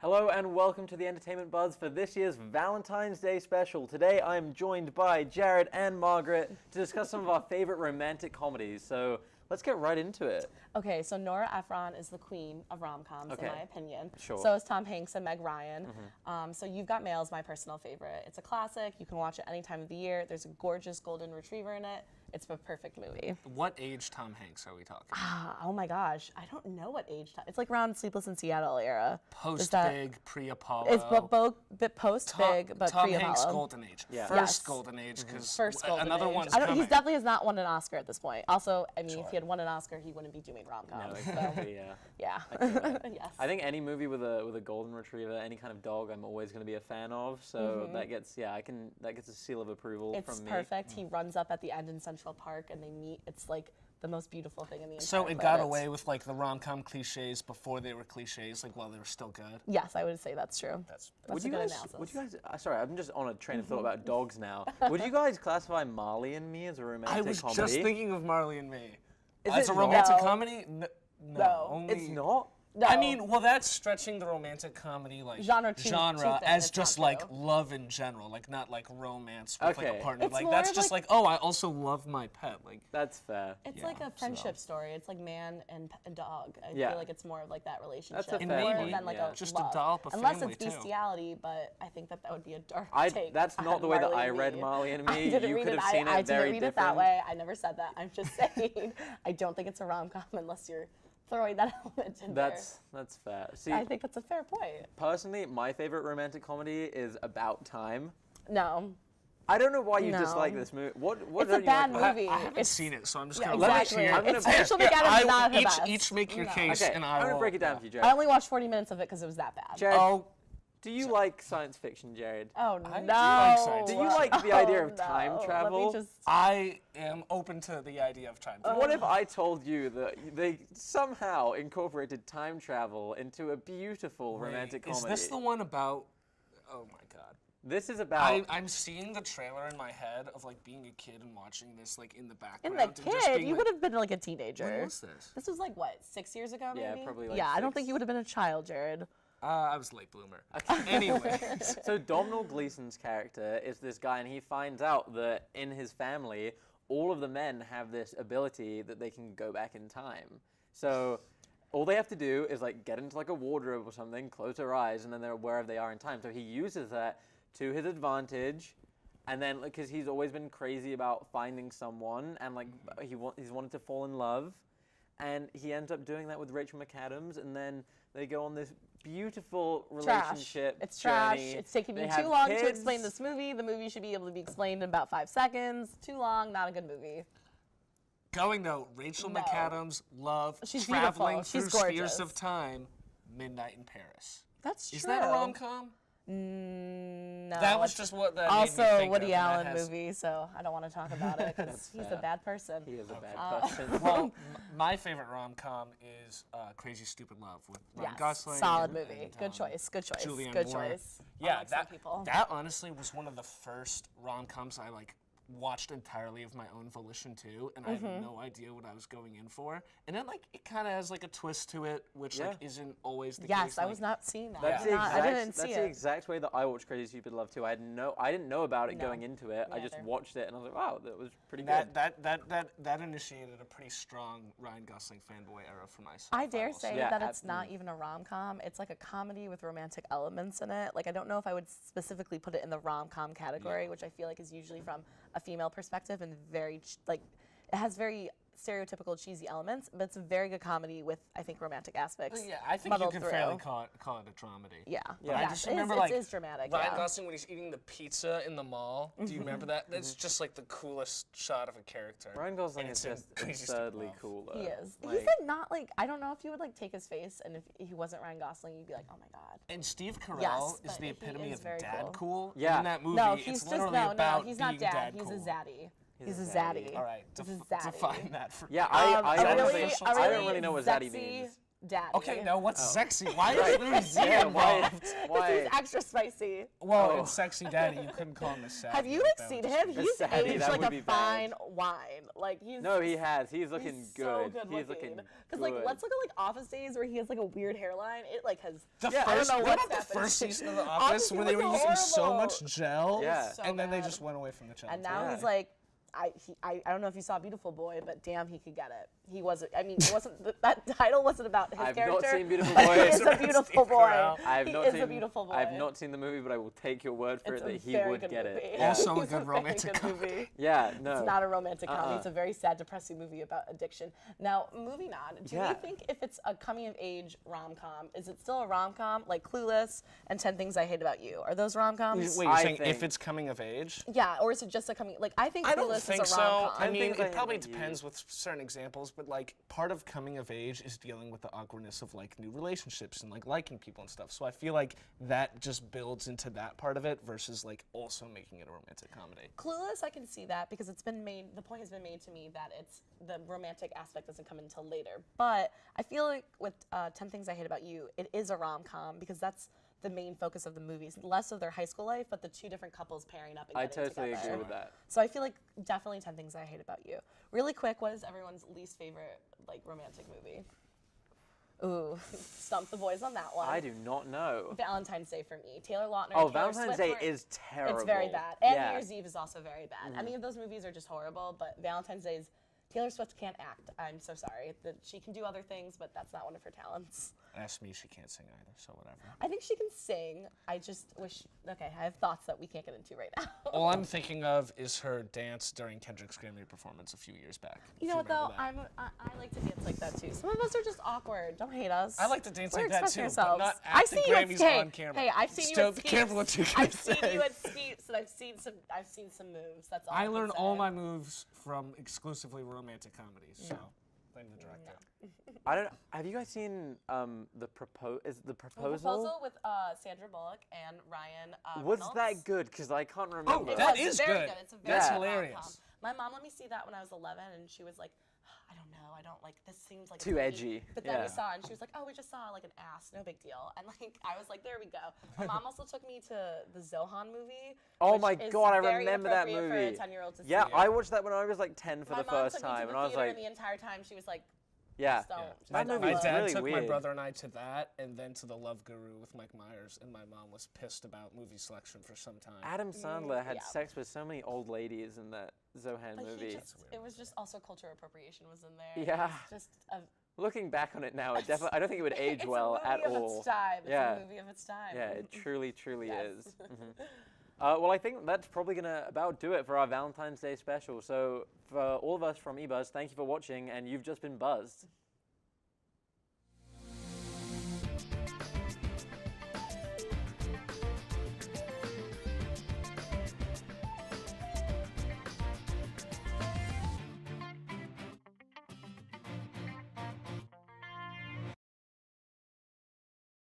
Hello and welcome to the Entertainment Buzz for this year's Valentine's Day special. Today I'm joined by Jared and Margaret to discuss some of our favorite romantic comedies. So let's get right into it. Okay, so Nora Ephron is the queen of rom-coms, in my opinion. Sure. So is Tom Hanks and Meg Ryan. So You've Got Mail is my personal favorite. It's a classic. You can watch it any time of the year. There's a gorgeous golden retriever in it. It's a perfect movie. What age Tom Hanks are we talking? Oh my gosh, I don't know what age. It's like around Sleepless in Seattle era. Post-Big, pre-Apollo. It's both post-Big, but Tom pre-Apollo. Hanks' golden age. Yeah. First golden age, because another age. one's He coming. definitely has not won an Oscar at this point. Also, I mean, if he had won an Oscar, he wouldn't be doing rom-coms. No, exactly, Yeah. Yes. I think any movie with a golden retriever, any kind of dog, I'm always going to be a fan of. So that gets a seal of approval from me. It's perfect. He runs up at the end in Central Park and they meet. It's like the most beautiful thing in the entire So it planet. got away with like the rom-com cliches before they were cliches, like while they were still good. Yes, I would say that's true. That's a good analysis. Would you guys? Sorry, I'm just on a train of thought about dogs now. Would you guys classify Marley and Me as a romantic I was comedy? just thinking of Marley and Me. Is As it a romantic not? comedy? No. Only, It's not. No. I mean, well, that's stretching the romantic comedy like Genre too thin. as It's just not like true. love in general, like not like romance with like Okay. a partner. It's Like more that's of, just like- like, oh, I also love my pet. Like That's fair. It's like a friendship story. It's like man and dog. I Yeah. feel like it's more of like that relationship. That's a And fair more maybe, than like yeah. a just love. a dollop of Unless family, it's too. bestiality, but I think that would be a dark take. That's on not the way that Marley I and read Me. Marley and I Me. didn't You read could it. have seen I it very didn't read it that different. way. I never said that. I'm just saying I don't think it's a rom-com unless you're throwing that element in That's fair. See, there. I think that's a fair point. personally, my favorite romantic comedy is About Time. No. I don't know why you No. dislike this movie. What It's don't a you bad like about it? movie. I haven't It's- seen it, so I'm just Yeah, gonna exactly. I'm gonna- It's Rachel McAdams I is not will the best. each make your No. case, Okay, and I'm I gonna will. break it down for you, I Jared. only watched 40 minutes of it because it was that bad. Jared, Oh, do you like science fiction, Jared? Oh I no. do like science Do you like the idea of Oh, time no. travel? Let me just... I am open to the idea of time travel. What if I told you that they somehow incorporated time travel into a beautiful romantic Is comedy? this the one about? Oh my god. This is about. I'm seeing the trailer in my head of like being a kid and watching this like in the And background. the and just kid, being you like, would have been like a teenager. When was this? This was like what, 6 years ago, maybe? Yeah, probably, like, Yeah, I don't 6. think you would have been a child, Jared. I was a late bloomer. Anyway, So Domhnall Gleeson's character is this guy, and he finds out that in his family, all of the men have this ability that they can go back in time. So all they have to do is like get into like a wardrobe or something, close their eyes, and then they're wherever they are in time. So he uses that to his advantage. And then, because he's always been crazy about finding someone, and like he's wanted to fall in love, and he ends up doing that with Rachel McAdams, and then they go on this beautiful relationship It's trash. journey. It's taking me They too have long to kids. explain this movie. The movie should be able to be explained in about 5 seconds. Too long, not a good movie. going though, Rachel No. McAdams, love, She's traveling beautiful. through She's gorgeous. spheres of time, Midnight in Paris. That's true. Is that a rom-com? No. That was just what that made me also think Woody of, and that Allen has- movie, so I don't want to talk about it because he's a fair. bad person. He is a bad person. Well, my favorite rom-com is Crazy Stupid Love with Ryan Yes, Gosling. solid and- movie. and, Good choice. Good choice. Julianne Good Moore. choice. Yeah, Unlike some that people. that honestly was one of the first rom-coms I like watched entirely of my own volition too, and I had no idea what I was going in for. And then like it kind of has like a twist to it, which like isn't always the case. Yes, I like- was not seeing that. That's I, the did not, exact, I didn't see that's it. the exact way that I watched Crazy Stupid Love too. I didn't know about it No, going into it. I me just neither. watched it and I was like, wow, that was pretty good. That initiated a pretty strong Ryan Gosling fanboy era for myself. I dare will say Yeah, that it's absolutely. not even a rom-com. It's like a comedy with romantic elements in it. Like I don't know if I would specifically put it in the rom-com category, which I feel like is usually from a female perspective and very like it has very stereotypical cheesy elements, but it's a very good comedy with I think romantic aspects. Yeah, I think you muddled can through. fairly call it a dramedy. Yeah, Yeah. I Yes, just it remember is, like it is dramatic. Ryan Yeah. Gosling when he's eating the pizza in the mall. Do you remember that? That's just like the coolest shot of a character. Ryan Gosling And is it's in just Crazy Stupid absurdly Love. cool though. He is. He's Like, like not like I don't know if you would like take his face and if he wasn't Ryan Gosling, you'd be like, oh my god. And Steve Carell Yes, is but the he epitome is of very dad cool. cool. Yeah. In that movie, No, it's he's just literally no, about he's being not dad. dad He's cool. a zaddy. He's He's a a zaddy. zaddy. All right, He's a zaddy. define that for Yeah, me. I a honestly, really- a I don't really really know what zaddy sexy- means. daddy. Okay, now what's sexy? Why is Right. Louis Z Yeah, involved? Because he's extra spicy. Well, Oh. in Sexy Daddy, you couldn't call him a sad. Have you seen him? He's Sadie, aged that like would a be bad. fine wine. Like he's No, he has. He's looking he's good. so good He's looking. looking Because like, good. let's look at like Office Days where he has like a weird hairline. It like has. The Yeah, I first, don't know what what's about the happening. first season of The Office where they were was using so horrible. much gel, Yeah. So and then they bad. just went away from the gel. And now Yeah. he's like, I don't know if you saw Beautiful Boy, but damn, he could get it. He wasn't. I mean, it wasn't that title wasn't about his I've character. not seen Beautiful but Boy. he is a beautiful boy. I have he not is seen. a beautiful boy. I have not seen the movie, but I will take your word for It's it a that he very would good get movie. it. Yeah. Also a It's good very romantic good comedy. movie. Yeah, no. It's not a romantic comedy. It's a very sad, depressing movie about addiction. Now, moving on. Do Yeah. we think if it's a coming-of-age rom-com, is it still a rom-com like Clueless and 10 Things I Hate About You? Are those rom-coms? Wait, you're I saying think- if it's coming of age? Yeah, or is it just a coming? Like I think I don't Clueless think is a so. rom-com. I mean, Things I it Hate probably About You. depends with certain examples, but like part of coming of age is dealing with the awkwardness of like new relationships and like liking people and stuff. So I feel like that just builds into that part of it versus like also making it a romantic comedy. Clueless, I can see that because it's been made. The point has been made to me that it's the romantic aspect doesn't come until later. But I feel like with 10 Things I Hate About You, it is a rom-com because that's the main focus of the movies. Less of their high school life, but the two different couples pairing up and I getting totally together. agree with that. So I feel like definitely 10 Things I Hate About You. Really quick, what is everyone's least favorite like romantic movie? Ooh, stump the boys on that one. I do not know. Valentine's Day for me. Taylor Lautner. Oh, and Taylor Valentine's Swift Day were- is terrible. It's very bad. And yeah. New Year's Eve is also very bad. Any of those movies are just horrible, but Valentine's Day is. Taylor Swift can't act. I'm so sorry. She can do other things, but that's not one of her talents. Ask me, she can't sing either, so whatever. I think she can sing. I just wish. Okay, I have thoughts that we can't get into right now. All I'm thinking of is her dance during Kendrick's Grammy performance a few years back. You know what though? I like to dance like that too. Some of us are just awkward. Don't hate us. I like to dance We're like that expressing too, ourselves. but not I've at the seen you at- Grammys hey, on camera. Hey, I've seen you Still at be Skeets. careful what you're gonna I've seen say. you at Skeets, and I've seen some moves. That's all I can learned say. all my moves from exclusively romantic comedies, so blame the director. I don't. Have you guys seen the proposal? Is the The proposal? Proposal with Sandra Bullock and Ryan Was Reynolds. that good? Because I can't remember. It That was is very good. It's a very That's good hilarious. rom-com. My mom let me see that when I was 11, and she was like, I don't know, I don't like this. Seems like Too really-" edgy, But then yeah. we saw it, and she was like, oh, we just saw like an ass, no big deal. And like I was like, there we go. My mom also took me to the Zohan movie. Oh which my is God, I very remember that inappropriate movie. For a 10-year-old to Yeah, see. I watched that when I was like 10 for My the mom first took me time, to and the I was theater, like, and the entire time she was like, yeah. just don't. Just That don't movie My was look. dad really took my weird. brother and I to that, and then to The Love Guru with Mike Myers, and my mom was pissed about movie selection for some time. Adam Sandler had yeah. sex with so many old ladies in that Zohan But movie. it was just also cultural appropriation was in there. Yeah. It was just a Looking back on it now, it definitely I don't think it would age it's well a movie at of all. Its time. It's Yeah. a movie of its time. Yeah, it truly Yes. is. Well, I think that's probably gonna about do it for our Valentine's Day special. So for all of us from eBuzz, thank you for watching, and you've just been buzzed.